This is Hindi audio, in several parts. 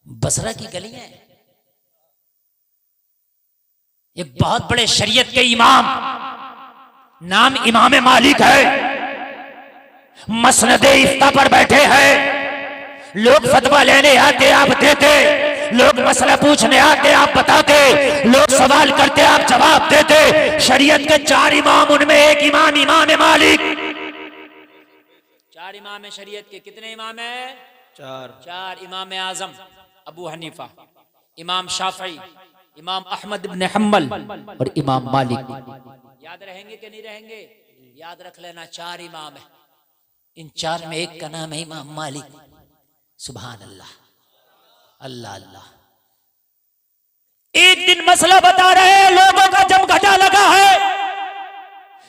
बसरा की गलियां हैं। एक बहुत बड़े शरीयत के इमाम, नाम इमाम मालिक है, मसनदे इफ्ता पर बैठे हैं। लोग फतवा लेने आते आप देते, लोग मसला पूछने आते आप बताते, लोग सवाल करते आप जवाब देते। शरीयत के 4 इमाम, उनमें एक इमाम इमाम मालिक। 4 इमाम है शरीयत के। कितने इमाम है? 4। इमाम आजम अबू हनीफा, इमाम शाफई, इमाम अहमद इब्न हम्बल और इमाम मालिक। याद रहेंगे कि नहीं रहेंगे? याद रख लेना, 4 इमाम है। इन 4 में एक का नाम है इमाम मालिक। सुभान अल्लाह, अल्लाह अल्लाह। एक दिन मसला बता रहे हैं, लोगों का जमघटा लगा है,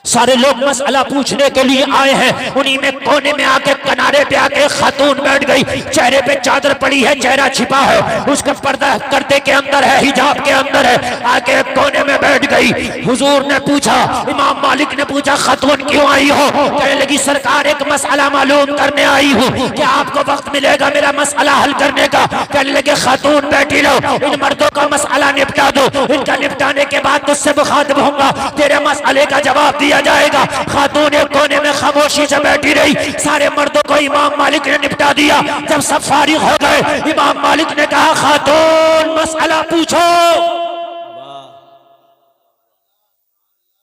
सारे लोग मसला पूछने के लिए आए हैं। उन्हीं में कोने में आके, किनारे पे आके खातून बैठ गई, चेहरे पे चादर पड़ी है, चेहरा छिपा है, उसका पर्दा पर्दे के अंदर है, हिजाब के अंदर है, आके कोने में बैठ गई। हुजूर ने पूछा, इमाम मालिक ने पूछा, खातून क्यों आई हो? कहने लगी, सरकार एक मसला मालूम करने आई हूँ, क्या आपको वक्त मिलेगा मेरा मसला हल करने का? कहने लगे, खातून बैठी रहो, इन मर्दों का मसला निपटा दो, इनका निपटाने के बाद तुझसे मुखातिब होऊंगा, तेरे मसले का जवाब दिया जाएगा। खातून एक कोने में खामोशी से बैठी रही, सारे मर्दों को इमाम मालिक ने निपटा दिया। जब सब फारिग हो गए, इमाम मालिक ने कहा, खातून मसला पूछो।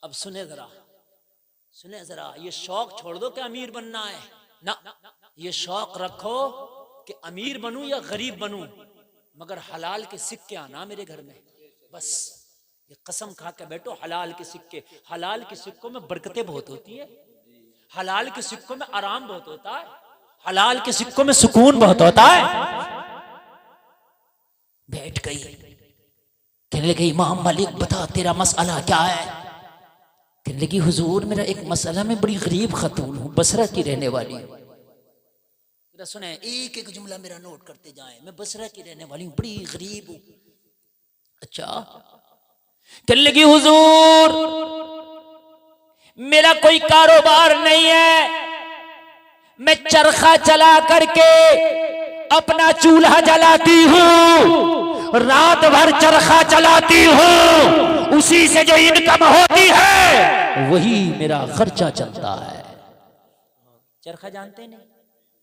अब सुने जरा, सुने जरा, ये शौक छोड़ दो कि अमीर बनना है ना, ये शौक रखो कि अमीर बनूं या गरीब बनूं, मगर हलाल के सिक्के आना मेरे घर में। बस ये कसम खा के बैठो, हलाल के सिक्के। हलाल के सिक्कों में बरकतें बहुत होती है, हलाल के सिक्कों में आराम बहुत होता है, हलाल के सिक्कों में सुकून बहुत होता है। बैठ गई, कहने लगी, इमाम मालिक बता तेरा मसला क्या है? कहने लगी, हुजूर मेरा एक मसला, मैं बड़ी गरीब खातून हूँ, बसरा की रहने वाली हूँ। मेरा सुने, एक एक जुमला मेरा नोट करते जाएं। मैं बसरा की रहने वाली हूँ, बड़ी गरीब हूँ। अच्छा। कहने लगी, हुजूर मेरा कोई कारोबार नहीं है, मैं चरखा चला करके अपना चूल्हा जलाती हूँ, रात भर चरखा चलाती हूँ, उसी से जो इनकम होती है वही मेरा खर्चा चलता है। चरखा जानते नहीं?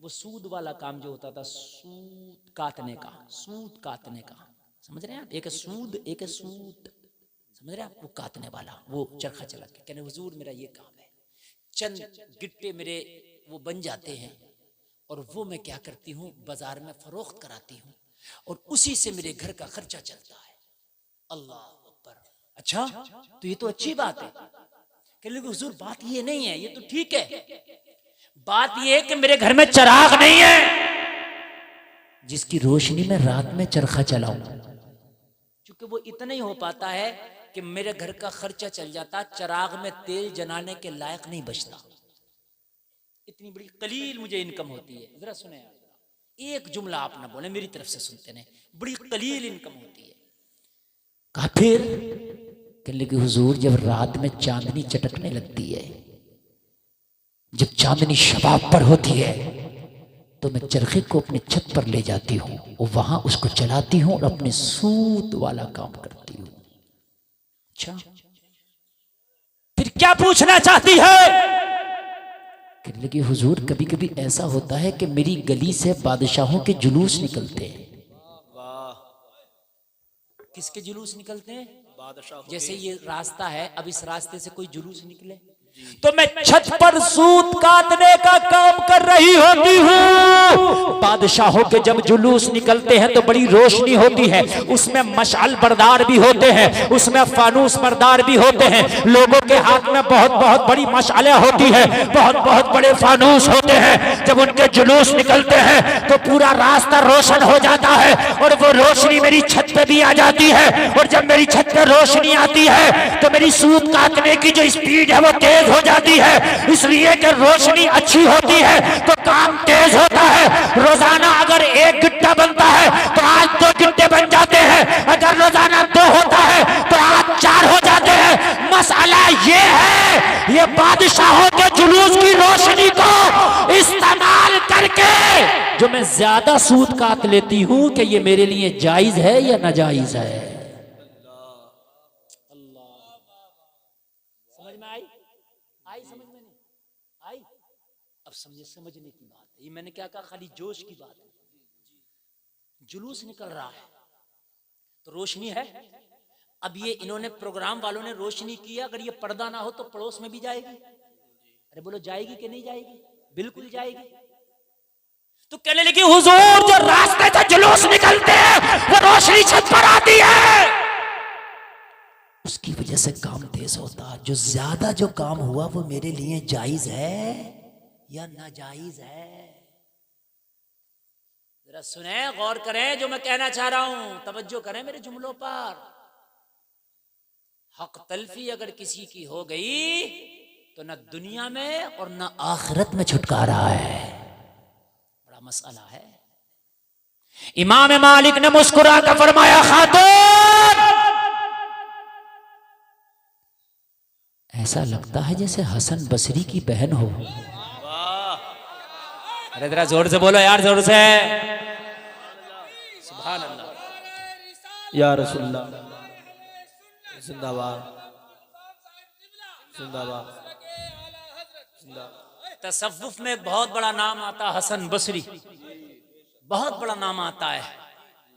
वो सूद वाला काम जो होता था, सूद काटने का, सूद काटने का, समझ रहे हैं आप? एक सूद, एक सूद, समझ रहे हैं आप? वो काटने वाला, वो चरखा चला के। कहने, हुजूर मेरा ये काम है, चंद गिट्टे मेरे वो बन जाते हैं, और वो मैं क्या करती हूँ, बाजार में फरोख्त कराती हूँ, और उसी से मेरे घर का खर्चा चलता है। अल्लाह अकबर। अच्छा, तो ये तो अच्छी बात है। कहने लगे, हुजूर बात ये नहीं है, ये तो ठीक है, बात ये है कि मेरे घर में चिराग नहीं है जिसकी रोशनी में रात में चरखा चलाऊं, क्योंकि वो इतना ही हो पाता है कि मेरे घर का खर्चा चल जाता, चिराग में तेल जलाने के लायक नहीं बचता। इतनी बड़ी कलील मुझे इनकम होती है। जरा सुने आप, एक जुमला आप ना बोले, मेरी तरफ से सुनते नहीं, बड़ी कलील इनकम होती है। कहा फिर? कहने लगे, हुजूर जब रात में चांदनी चटकने लगती है, जब चांदनी शबाब पर होती है, तो मैं चरखे को अपनी छत पर ले जाती हूँ और वहां उसको चलाती हूँ और अपने सूद वाला काम करती हूँ। अच्छा, फिर क्या पूछना चाहती है? कहने लगी, हुजूर कभी कभी ऐसा होता है कि मेरी गली से बादशाहों के जुलूस निकलते हैं। किसके जुलूस निकलते हैं? बादशाह। जैसे ये रास्ता है, अब इस रास्ते से कोई जुलूस निकले तो मैं छत पर सूत काटने का काम कर रही होती हूँ। बादशाहों के जब जुलूस निकलते हैं तो बड़ी रोशनी होती है, उसमें मशाल बरदार भी होते हैं, उसमें फानूस बरदार भी होते हैं, लोगों के हाथ में बहुत बहुत बड़ी मशालें होती है, बहुत बहुत बड़े फानूस होते हैं। जब उनके जुलूस निकलते हैं तो पूरा रास्ता रोशन हो जाता है और वो रोशनी मेरी छत पे भी आ जाती है। और जब मेरी छत पे रोशनी आती है तो मेरी सूत काटने की जो स्पीड है वो तेज हो जाती है, इसलिए कि रोशनी अच्छी होती है तो काम तेज होता है। रोजाना अगर एक गिट्टा बनता है तो आज 2 गिट्टे बन जाते हैं, अगर रोजाना 2 होता है तो आज 4 हो जाते हैं। मसला ये है, ये बादशाहों के जुलूस की रोशनी को इस्तेमाल करके जो मैं ज्यादा सूद काट लेती हूं कि ये मेरे लिए जायज है या नाजायज है। समझ में आई? आई समझ में नहीं आई? अब समझने की बात है। ये मैंने क्या कहा, खाली जोश की बात है। जुलूस निकल रहा है तो रोशनी है। अब ये इन्होंने प्रोग्राम वालों ने रोशनी किया, अगर ये पर्दा ना हो तो पड़ोस में भी जाएगी। अरे बोलो जाएगी कि नहीं जाएगी? बिल्कुल जाएगी। तो कहने लगी हुजूर जो रास्ते से जुलूस निकलते हैं वो रोशनी छत पर आती है, उसकी वजह से काम तेज होता। जो ज्यादा जो काम हुआ वो मेरे लिए जायज है या नाजायज है? जरा सुने, गौर करें जो मैं कहना चाह रहा हूं, तवज्जो करें मेरे जुमलों पर। हक तलफी अगर किसी की हो गई तो न दुनिया में और न आखिरत में छुटकारा है। बड़ा मसला है। इमाम मालिक ने मुस्कुरा कर फरमाया, खातून ऐसा लगता है जैसे हसन बसरी की बहन हो। अरे जरा जोर से बोलो यार, जोर से। सुभान अल्लाह या रसूलल्लाह, जिंदाबाद जिंदाबाद। तसव्वुफ में एक बहुत बड़ा नाम आता है हसन बसरी, बहुत बड़ा नाम आता है।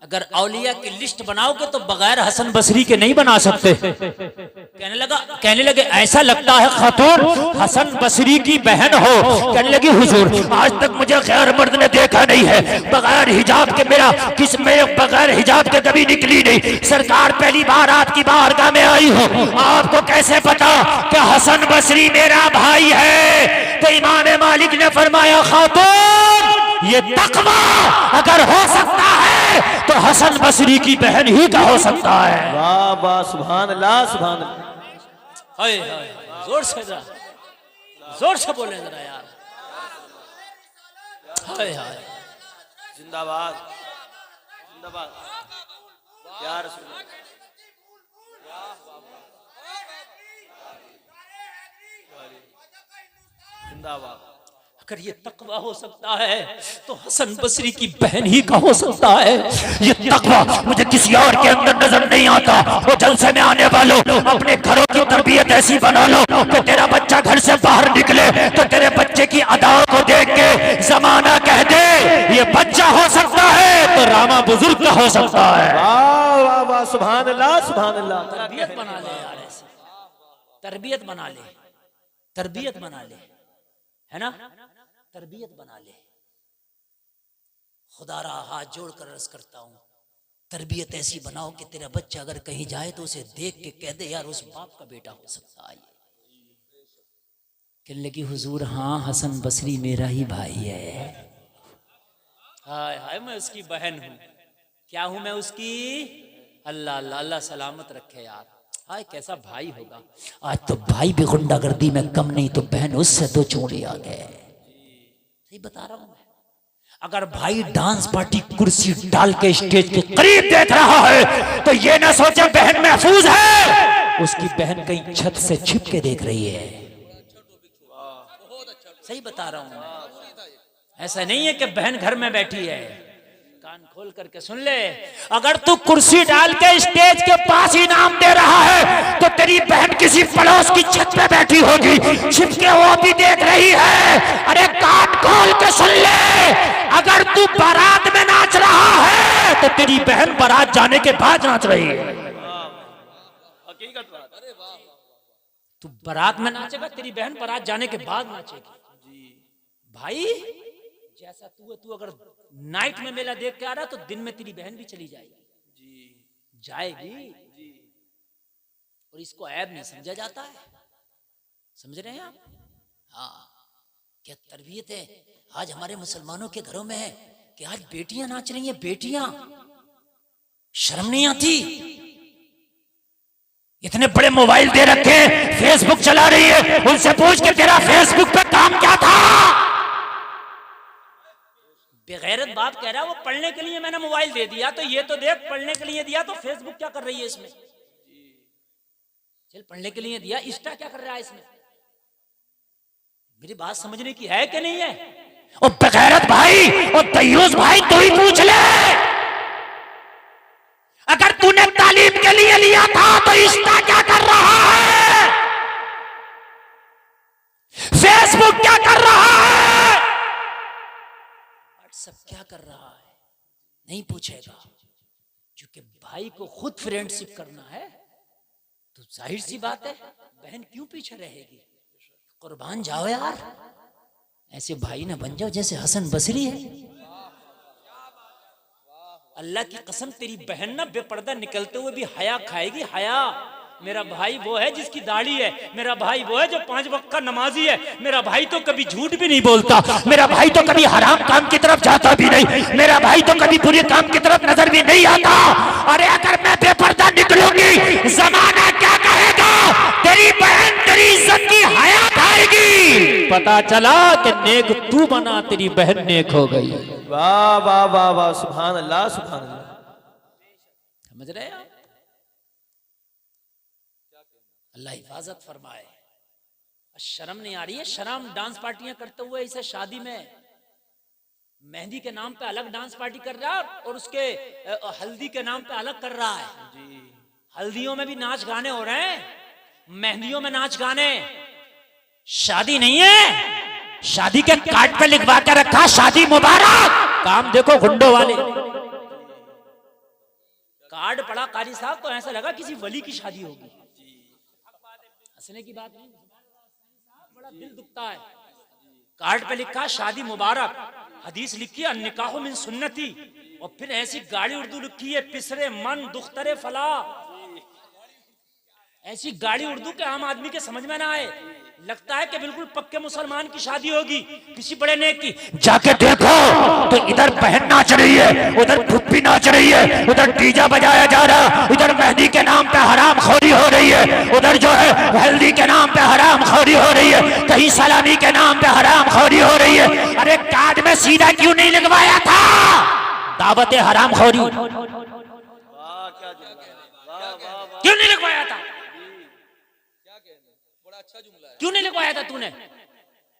अगर औलिया की लिस्ट बनाओगे तो बगैर हसन बसरी के नहीं बना सकते। कहने लगे ऐसा लगता है खातून हसन बसरी की बहन हो। कहने लगी हुजूर आज तक मुझे गैर मर्द ने देखा नहीं है, बगैर हिजाब के मेरे बगैर हिजाब के कभी निकली नहीं। सरकार पहली बार आपकी बारगाह में आई हो, आपको कैसे पता कि हसन बसरी मेरा भाई है? तो इमाम मालिक ने फरमाया, खातून ये तकवा अगर हो सकता है तो हसन बसरी की बहन ही का हो सकता है। वाह वाह, सुभान अल्लाह सुभान अल्लाह। हाय हाय, जोर से जरा, जोर से बोले जरा यार। हाय हाय, जिंदाबाद जिंदाबाद या रसूलल्लाह। जिंदाबाद। अगर ये तकवा हो सकता है तो हसन बसरी की बहन ही का हो सकता है। ये तकवा मुझे किसी और के अंदर नजर नहीं आता। वो जलसे में आने वालों, अपने घरों की तरबियत ऐसी बना लो कि तेरा बच्चा घर से बाहर निकले तो तेरे बच्चे की अदाओं को देख के जमाना कह दे ये बच्चा हो सकता है तो रामा बुजुर्ग का हो सकता है। वाह वाह वाह, सुभान अल्लाह सुभान अल्लाह। तरबियत बना ले यार, ऐसी तरबियत बना ले, तरबियत बना ले, है ना, तरबियत बना ले। खुदा रा हाथ जोड़कर अर्ज करता हूं, तरबियत ऐसी बनाओ कि तेरा बच्चा अगर कहीं जाए तो उसे देख के कह दे यार उस बाप का बेटा हो सकता है। कहने लगी हुजूर हाँ हसन बसरी मेरा ही भाई है। हाय हाय, मैं उसकी बहन हूं। क्या हूं मैं उसकी? अल्लाह अल्लाह अल्लाह सलामत रखे यार। हाय कैसा भाई होगा। आज तो भाई भी गुंडागर्दी में कम नहीं तो बहन उससे दो चोरी आ गए। सही बता रहा हूं मैं। अगर भाई डांस पार्टी कुर्सी डाल के स्टेज के करीब देख रहा है तो ये ना सोचे बहन महफूज है, उसकी बहन कहीं छत से छिप के देख रही है। सही बता रहा हूं मैं। ऐसा नहीं है कि बहन घर में बैठी है। कान खोल करके सुन ले, अगर तू कुर्सी डाल के स्टेज के पास इनाम दे रहा है तो तेरी बहन किसी पड़ोस की छत पे बैठी होगी, छिप के वो भी देख रही है। अरे कान खोल के सुन ले, अगर तू बारात में नाच रहा है तो तेरी बहन बारात जाने के बाद नाच रही है। हकीकत बात। तू बारात में नाचेगा, तेरी बहन बारात जाने के बाद नाचेगी। भाई जैसा तू है, तू अगर नाइट में मेला देख के आ रहा तो दिन में तेरी बहन भी चली जाएगी। जाएगी। और इसको ऐब नहीं समझा जाता है। समझ रहे हैं आप? हाँ, क्या तरबियत है आज हमारे मुसलमानों के घरों में है कि आज बेटियां नाच रही हैं। बेटियां, शर्म नहीं आती? इतने बड़े मोबाइल दे रखे, फेसबुक चला रही है, उनसे पूछ के तेरा फेसबुक पे काम क्या था? बेगैरत बाप कह रहा है वो पढ़ने के लिए मैंने मोबाइल दे दिया, तो ये तो देख पढ़ने के लिए दिया तो फेसबुक क्या कर रही है इसमें? चल पढ़ने के लिए दिया, इंस्टा क्या कर रहा है इसमें? मेरी बात समझने की है कि नहीं है? और बेगैरत भाई और दयूस भाई तू ही पूछ ले, अगर तूने तालीम के लिए लिया था तो इंस्टा क्या कर रहा है, फेसबुक क्या कर रहा है, व्हाट्सएप क्या कर रहा है, नहीं पूछेगा। क्योंकि भाई को खुद फ्रेंडशिप करना है तो जाहिर सी बात है बहन क्यों पीछे रहेगी। कुर्बान जाओ यार, ऐसे भाई ना बन जाओ जैसे हसन बसरी है। अल्लाह की कसम तेरी बहन ना बेपर्दा निकलते हुए भी हया खाएगी, हया। मेरा भाई वो है जिसकी दाढ़ी है, मेरा भाई वो है जो 5 वक्त का नमाजी है, मेरा भाई तो कभी झूठ भी नहीं बोलता, मेरा भाई तो कभी हराम काम की तरफ जाता भी नहीं, मेरा भाई तो कभी बुरे काम की तरफ नजर भी नहीं आता। अरे अगर मैं बेपर्दा निकलूंगी जमाना क्या कहेगा, तेरी बहन तेरी इज्जत की हया खाएगी। पता चला कि नेक तू बना, तेरी बहन नेक हो गई। वाह वाह वाह वाह, सुभान अल्लाह सुभान अल्लाह। समझ रहे हैं आप? अल्लाह हिफाजत फरमाए। शर्म नहीं आ रही है? शर्म डांस पार्टियां करते हुए इसे शादी में मेहंदी के नाम पे अलग डांस पार्टी कर रहा है और उसके हल्दी के नाम पे अलग कर रहा है। हल्दियों में भी नाच गाने हो रहे हैं, मेहंदियों में नाच गाने। शादी नहीं है, शादी के कार्ड पे लिखवा के रखा शादी मुबारक। काम देखो गुंडों वाले, कार्ड पड़ा कारी साहब तो ऐसा लगा किसी वली की शादी होगी। हंसने की बात नहीं, बड़ा दिल दुखता है। कार्ड पे लिखा शादी मुबारक, हदीस लिखी है निकाह मिन सुन्नती, और फिर ऐसी गाड़ी उर्दू लिखी है पिसरे मन दुख्तरे फला। ऐसी गाड़ी उर्दू के आम आदमी के समझ में ना आए, लगता है कि बिल्कुल पक्के मुसलमान की शादी होगी किसी बड़े नेक की। जाके देखो तो इधर बहन नाच रही है, उधर फुप्पी नाच रही है, उधर डीजा बजाया जा रहा, इधर मेहंदी के नाम पे हराम खोरी हो रही है, उधर जो है हल्दी के नाम पे हराम खोरी हो रही है, कहीं सलामी के नाम पे हराम खोरी हो रही है। अरे कार्ड में सीधा क्यों नहीं लिखवाया था दावत हराम खोरी, क्यों नहीं लिखवाया था? क्यों नहीं लिखवाया था तूने?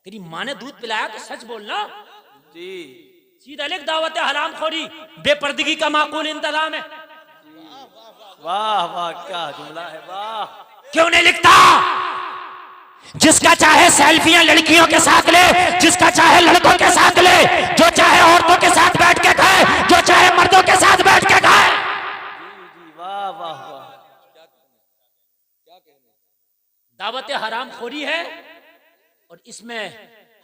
तेरी माँ ने दूध पिलाया तो सच बोलना जी। सीधा लिख दावत हराम खोरी बेपर्दगी का माकूल इंतजाम है। वाह वाह क्या जुमला है, वाह। क्यों नहीं लिखता? जिसका चाहे सेल्फियां लड़कियों के साथ ले, जिसका चाहे लड़कों के साथ ले, जो चाहे औरतों के साथ बैठ के खाए, जो चाहे मर्दों के साथ बैठ के खाए। वाह वाह वाह। दावत हराम खोरी है और इसमें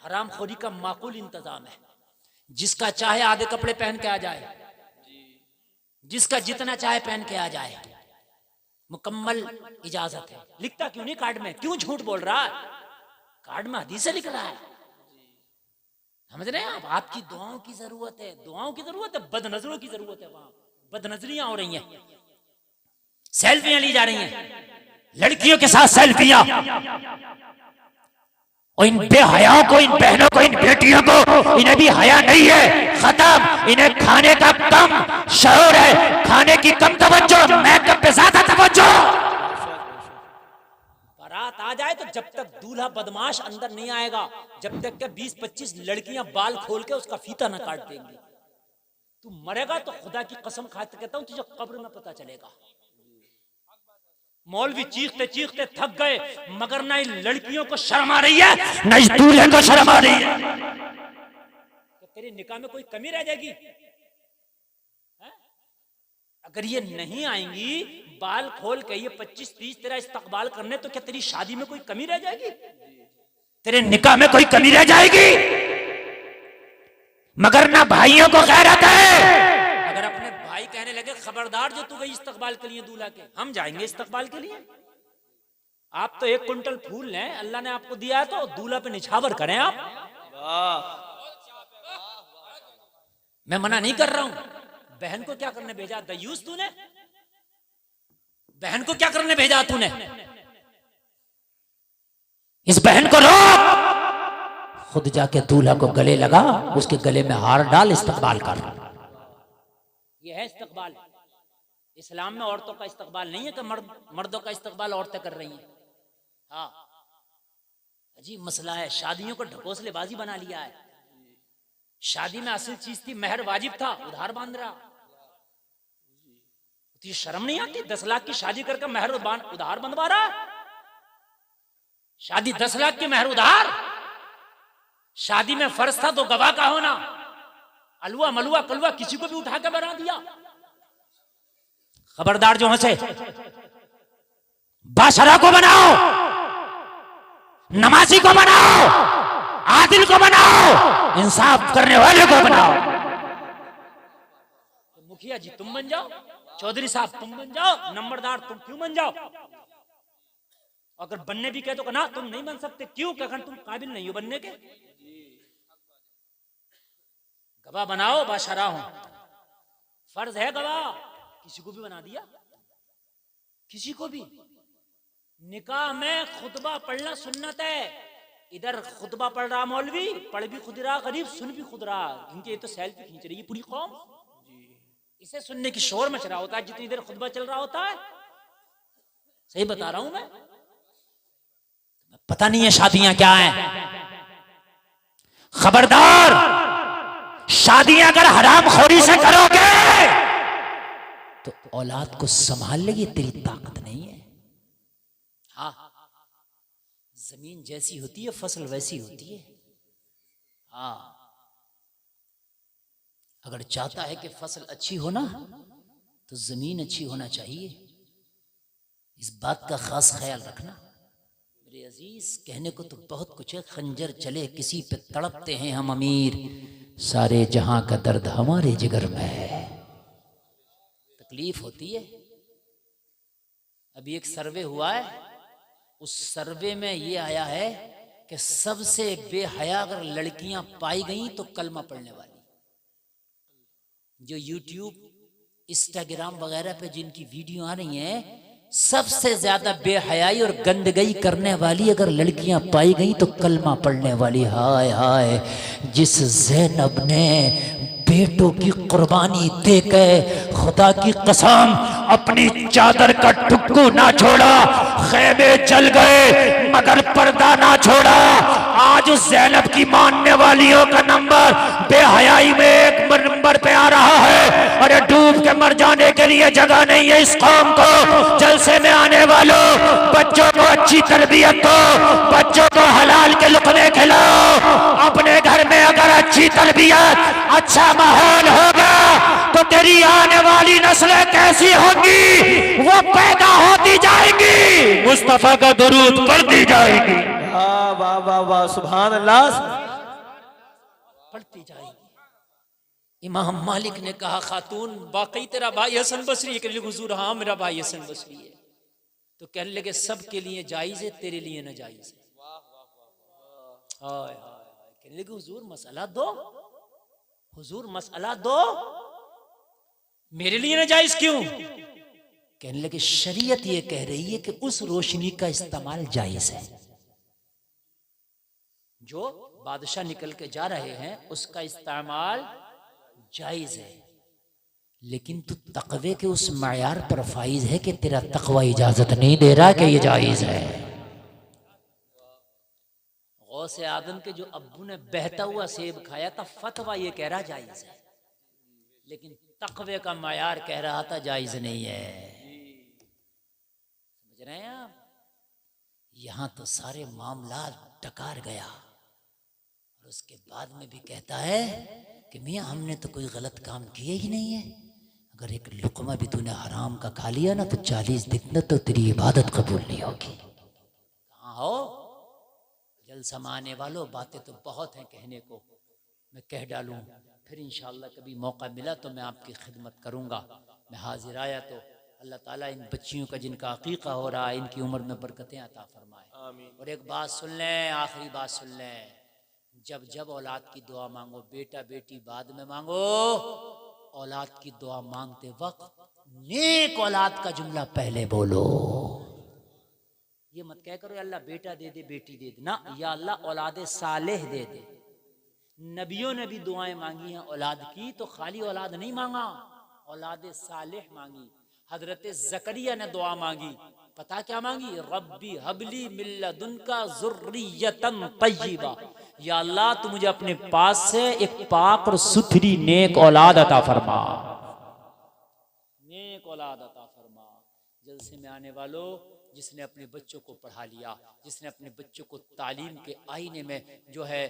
हराम खोरी का माकूल इंतजाम है। जिसका चाहे आधे कपड़े पहन के आ जाए, जिसका जितना चाहे पहन के आ जाए, मुकम्मल इजाजत है। लिखता क्यों नहीं कार्ड में? क्यों झूठ बोल रहा है? कार्ड में हदीस से लिख रहा है। समझ रहे हैं आप? आपकी दुआओं की जरूरत है, दुआओं की जरूरत है, बदनजरों की जरूरत है। वहां बदनजरियां हो रही हैं, सेल्फियां ली जा रही हैं लड़कियों के साथ सेल्फियां। और इन बेहयाओं को, इन बहनों को, इन बेटियों को, इन्हें भी हया नहीं है। खत्म। इन्हें खाने का कम शौर है, खाने की कम तवज्जो, मेकअप पे ज्यादा तवज्जो। बारात आ जाए तो जब तक दूल्हा बदमाश अंदर नहीं आएगा, जब तक के 20-25 लड़कियां बाल खोल के उसका फीता न काट देंगी। तू मरेगा तो खुदा की कसम खाते कहता हूं तुझे कब्र में पता चलेगा। मौलवी चीखते चीखते थक गए, मगर ना इन लड़कियों को शर्म आ रही है, ना इस दूल्हे को शर्म आ रही है। तो तेरी निकाह में कोई कमी रह जाएगी? अगर ये नहीं आएंगी बाल खोल के, ये 25-30 तेरा इस्तकबाल करने, तो क्या तेरी शादी में कोई कमी रह जाएगी? तेरे निकाह में कोई कमी रह जाएगी? मगर ना भाइयों को गैरत है। अगर अपने भाई कहने लगे खबरदार जो तू गई इस्तकबाल के लिए दूल्हा के, हम जाएंगे इस्तकबाल के लिए। आप तो 1 कुंटल फूल लें, अल्लाह ने आपको दिया है तो दूल्हा पे निछावर करें आप। मैं मना नहीं कर रहा हूं। बहन को क्या करने भेजा दयूस तूने? बहन को क्या करने भेजा तूने? इस बहन को रोक, खुद जाके दूल्हा को गले लगा, उसके गले में हार डाल, इस्तकबाल कर। यह है इस्तकबाल। इस्लाम में औरतों का इस्तकबाल नहीं है कि मर्दों का इस्तकबाल औरतें कर रही हैं। हाँ, अजीब मसला है। शादियों को ढकोसलेबाजी बना लिया है। शादी में असल चीज थी महर वाजिब था, उधार बांध रहा। तो शर्म नहीं आती? 10 लाख की शादी करके महर उधार बंधवा रहा। शादी 10 लाख की महर उधार। शादी में फर्ज था तो गवाह का होना। अलुआ मलुआ कलुआ किसी को भी उठा के बना दिया। खबरदार जो हंसे, बाशरा को बनाओ, नमाजी को बनाओ, आदिल को बनाओ, इंसाफ करने वाले को बनाओ। तो मुखिया जी तुम बन जाओ, चौधरी साहब तुम बन जाओ, नंबरदार तुम क्यों बन जाओ? अगर बनने भी कहे तो ना तुम नहीं बन सकते। क्यों? कहकर तुम काबिल नहीं हो बनने के। गवाह बनाओ, बाशरा हो, फर्ज है गवाह। किसी को भी बना दिया, किसी को भी। निकाह में खुतबा पढ़ना सुन्नत है। इधर खुतबा पढ़ रहा मौलवी, पढ़ भी खुद रहा गरीब, सुन भी खुद रहा। क्योंकि ये तो सेल्फी खींच रही है पूरी कौम, इसे सुनने की शोर मच रहा होता है जितनी देर खुतबा चल रहा होता है। सही बता रहा हूं मैं? पता नहीं है शादियां क्या हैं। खबरदार, शादियां अगर हरामखोरी से करोगे तो औलाद को संभाल लेगी, तेरी ताकत नहीं है। हाँ, जमीन जैसी होती है फसल वैसी होती है। हाँ, अगर चाहता है कि फसल अच्छी हो ना तो जमीन अच्छी होना चाहिए। इस बात का खास ख्याल रखना मेरे अजीज। कहने को तो बहुत कुछ है। खंजर चले किसी पे तड़पते हैं हम अमीर, सारे जहां का दर्द हमारे जिगर में है। तकलीफ होती है। अभी एक सर्वे हुआ है, उस सर्वे में ये आया है कि सबसे बेहया अगर लड़कियां पाई गई तो कलमा पढ़ने वाली। जो यूट्यूब इंस्टाग्राम वगैरह पे जिनकी वीडियो आ रही हैं, सबसे ज्यादा बेहयाई और गंदगी करने वाली अगर लड़कियां पाई गई तो कलमा पढ़ने वाली। हाय हाय, जिस ज़ैनब ने बेटों की कुर्बानी देके खुदा की कसम अपनी चादर का टुक्कू ना छोड़ा, खैमे जल गए मगर पर्दा ना छोड़ा। आज उस ज़ैनब की मानने वालियों का नंबर बेहयाई में 1 नंबर पे आ रहा है। अरे डूब के मर जाने के लिए जगह नहीं है इस कौम को। जलसे में आने वालों, बच्चों को अच्छी तरबियत दो, बच्चों को हलाल के लुक़मे खिलाओ। अपने घर में अगर अच्छी तरबियत, अच्छा माहौल होगा तो तेरी आने वाली नस्लें कैसी होंगी? वो पैदा होती जाएंगी, मुस्तफा का दरूद पढ़ती जाएंगी। वाह वाह वाह वाह, सुभान अल्लाह, पढ़ती जाएगी। इमाम मालिक ने कहा, खातून वाकई तेरा भाई हसन बसरी है? कहने लगे हुजूर हाँ मेरा भाई हसन बसरी है। तो कहने लगे सबके लिए जायज है, तेरे लिए ना जायज है। हाय हाय, कहने लगे हुजूर मसला दो, हुजूर मसला दो, मेरे लिए ना जायज क्यों? कहने लगे शरीयत ये कह रही है कि उस रोशनी का इस्तेमाल जायज है। जो बादशाह निकल के जा रहे हैं उसका इस्तेमाल जायज है, लेकिन तू तकवे के उस मयार पर फाइज है कि तेरा तकवा इजाजत नहीं दे रहा कि ये जायज है। गौसे आदम के जो अब्बू ने बहता हुआ सेब खाया था, फतवा ये कह रहा जायज है, लेकिन तकवे का मयार कह रहा था जायज नहीं है। समझ रहे हैं आप? यहां तो सारे मामला डकार गया और उसके बाद में भी कहता है कि मियाँ हमने तो कोई गलत काम किया ही नहीं है। अगर एक लुकमा भी तूने हराम का खा लिया ना तो 40 दिन तो तेरी इबादत कबूल नहीं होगी। कहाँ हो जल समाने वालों? बातें तो बहुत हैं कहने को, मैं कह डालूं फिर इंशाअल्लाह कभी मौका मिला तो मैं आपकी खिदमत करूंगा। मैं हाजिर आया तो अल्लाह ताला इन बच्चियों का जिनका अकीका हो रहा है इनकी उम्र में बरकतें अता फरमाए। और एक बात सुन लें, आखिरी बात सुन लें, जब जब औलाद की दुआ मांगो, बेटा बेटी बाद में मांगो, औलाद की दुआ मांगते वक्त नेक औलाद का जुमला पहले बोलो। ये मत कह करो अल्लाह बेटा दे दे बेटी दे दे, ना, या अल्लाह औलाद सालेह दे दे। नबियों ने भी दुआएं मांगी हैं औलाद की, तो खाली औलाद नहीं मांगा, औलाद सालेह मांगी। हजरत जकरिया ने दुआ मांगी, पता क्या मांगी? रब्बी हबली मिल्लदुनका ज़ुर्रियतन तय्यिबा, या अल्लाह तू मुझे अपने पास से एक पाक और सुथरी नेक औलाद अता फरमा, नेक औलाद अता फरमा। जलसे में आने वालों, जिसने अपने बच्चों को पढ़ा लिया, जिसने अपने बच्चों को तालीम के आईने में जो है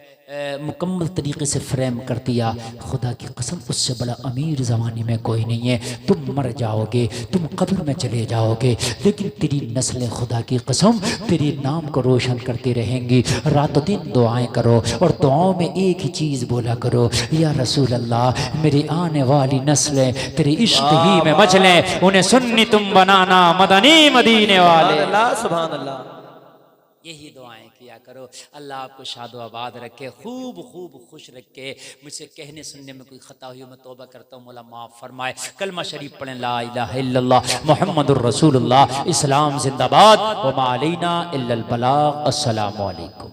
मुकम्मल तरीके से फ्रेम कर दिया, खुदा की कसम उससे बड़ा अमीर ज़माने में कोई नहीं है। तुम मर जाओगे, तुम कब्र में चले जाओगे, लेकिन तेरी नस्लें खुदा की कसम तेरे नाम को रोशन करती रहेंगी। रातों दिन दुआएं करो और दुआओं में एक ही चीज़ बोला करो, या रसूल अल्लाह मेरी आने वाली नस्लें तेरे इश्क ही में मचलें, उन्हें सुन्नी तुम बनाना मदनी मदीने वाले। सुभान अल्लाह। यही दुआएं किया करो। अल्लाह आपको शादो आबाद रखे, खूब खूब खुश रखे। मुझसे कहने सुनने में कोई खता हुई मैं तौबा करता हूँ, मौला माफ़ फरमाए। कलमा शरीफ पढ़ें, ला इलाहा इल्लल्लाह मुहम्मदुर रसूलुल्लाह। इस्लाम जिंदाबाद, व मा अलैना इल्लल बलाग। अस्सलामु अलैकुम।